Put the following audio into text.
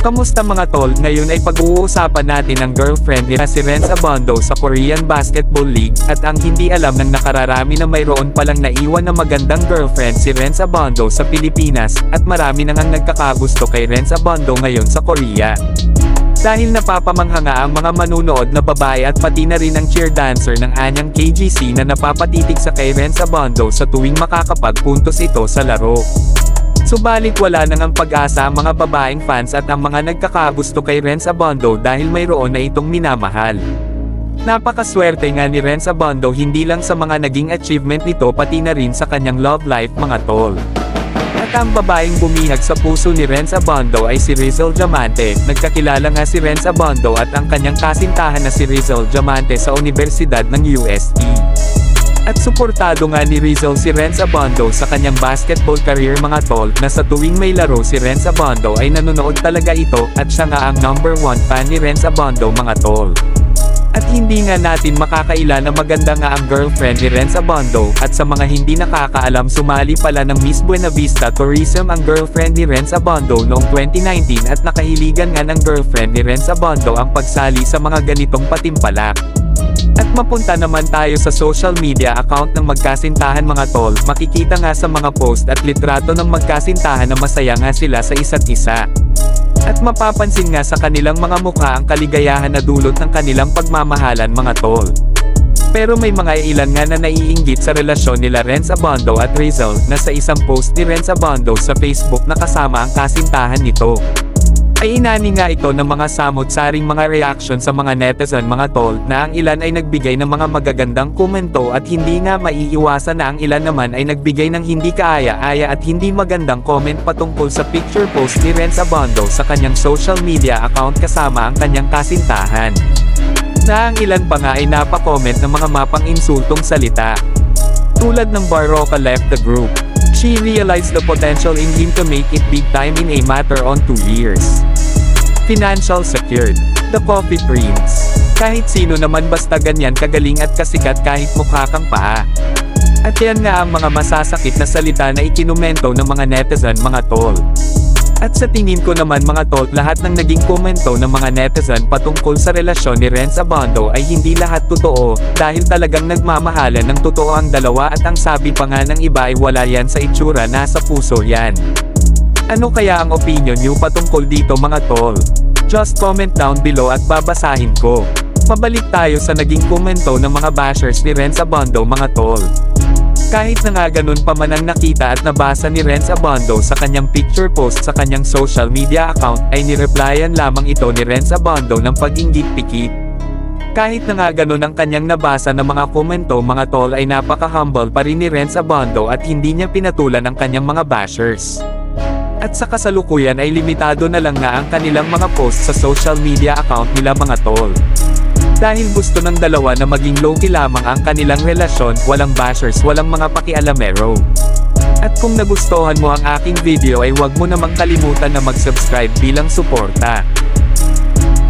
Kamusta mga tol? Ngayon ay pag-uusapan natin ang girlfriend ni si Renz Abondo sa Korean Basketball League, at ang hindi alam ng nakararami na mayroon palang naiwan na magandang girlfriend si Renz Abondo sa Pilipinas, at marami nang ang nagkakagusto kay Renz Abondo ngayon sa Korea. Dahil napapamangha nga ang mga manunood na babae at pati na rin ang cheer dancer ng anyang KGC na napapatitig sa kay Renz Abondo sa tuwing makakapagpuntos ito sa laro. Subalit wala nang ang pag-asa ang mga babaeng fans at ang mga nagkakagusto kay Renz Abondo dahil mayroon na itong minamahal. Napakaswerte nga ni Renz Abondo hindi lang sa mga naging achievement nito pati na rin sa kanyang love life mga tol. At ang babaeng bumihag sa puso ni Renz Abondo ay si Rizal Diamante. Nagkakilala nga si Renz Abondo at ang kanyang kasintahan na si Rizal Diamante sa Universidad ng UST. At suportado nga ni Rizal si Renz Abondo sa kanyang basketball career mga tol, na sa tuwing may laro si Renz Abondo ay nanonood talaga ito, at siya nga ang #1 fan ni Renz Abondo mga tol. At hindi nga natin makakaila na maganda nga ang girlfriend ni Renz Abondo, at sa mga hindi nakakaalam sumali pala ng Miss Buena Vista Tourism ang girlfriend ni Renz Abondo noong 2019 at nakahiligan nga ng girlfriend ni Renz Abondo ang pagsali sa mga ganitong patimpalak. At mapunta naman tayo sa social media account ng magkasintahan mga tol, makikita nga sa mga post at litrato ng magkasintahan na masaya nga sila sa isa't isa. At mapapansin nga sa kanilang mga mukha ang kaligayahan na dulot ng kanilang pagmamahalan mga tol. Pero may mga ilan nga na naiinggit sa relasyon nila Renz Abondo at Rizal, na sa isang post ni Renz Abondo sa Facebook na kasama ang kasintahan nito, ay inani nga ito ng mga samot-saring mga reaction sa mga netizen mga tol, na ang ilan ay nagbigay ng mga magagandang komento at hindi nga maiiwasan na ang ilan naman ay nagbigay ng hindi kaaya-aya at hindi magandang comment patungkol sa picture post ni Renz Abondo sa kanyang social media account kasama ang kanyang kasintahan. Na ang ilan pa nga ay napakomment ng mga mapang-insultong salita. Tulad ng Barroca left the group. She realized the potential in him to make it big time in a matter on 2 years. Financial secured. The Coffee Prince. Kahit sino naman basta ganyan kagaling at kasikat kahit mukha kang paa. At yan nga ang mga masasakit na salita na ikinumento ng mga netizen mga tol. At sa tingin ko naman mga tol, lahat ng naging komento ng mga netizen patungkol sa relasyon ni Renz Abondo ay hindi lahat totoo, dahil talagang nagmamahalan ng totoo ang dalawa, at ang sabi pa nga ng iba ay wala yan sa itsura, nasa puso yan. Ano kaya ang opinion niyo patungkol dito mga tol? Just comment down below at babasahin ko. Pabalik tayo sa naging komento ng mga bashers ni Renz Abondo mga tol. Kahit na nga ganun pa man ang nakita at nabasa ni Renz Abondo sa kanyang picture post sa kanyang social media account, ay nireplyan lamang ito ni Renz Abondo ng pag-inggit-pikit. Kahit na nga ganun ang kanyang nabasa na mga komento mga tol, ay napaka-humble pa rin ni Renz Abondo at hindi niya pinatulan ang kanyang mga bashers. At sa kasalukuyan ay limitado na lang nga ang kanilang mga post sa social media account nila mga tol. Dahil gusto ng dalawa na maging low-key lamang ang kanilang relasyon, walang bashers, walang mga pakialamero. At kung nagustuhan mo ang aking video ay huwag mo namang kalimutan na mag-subscribe bilang suporta.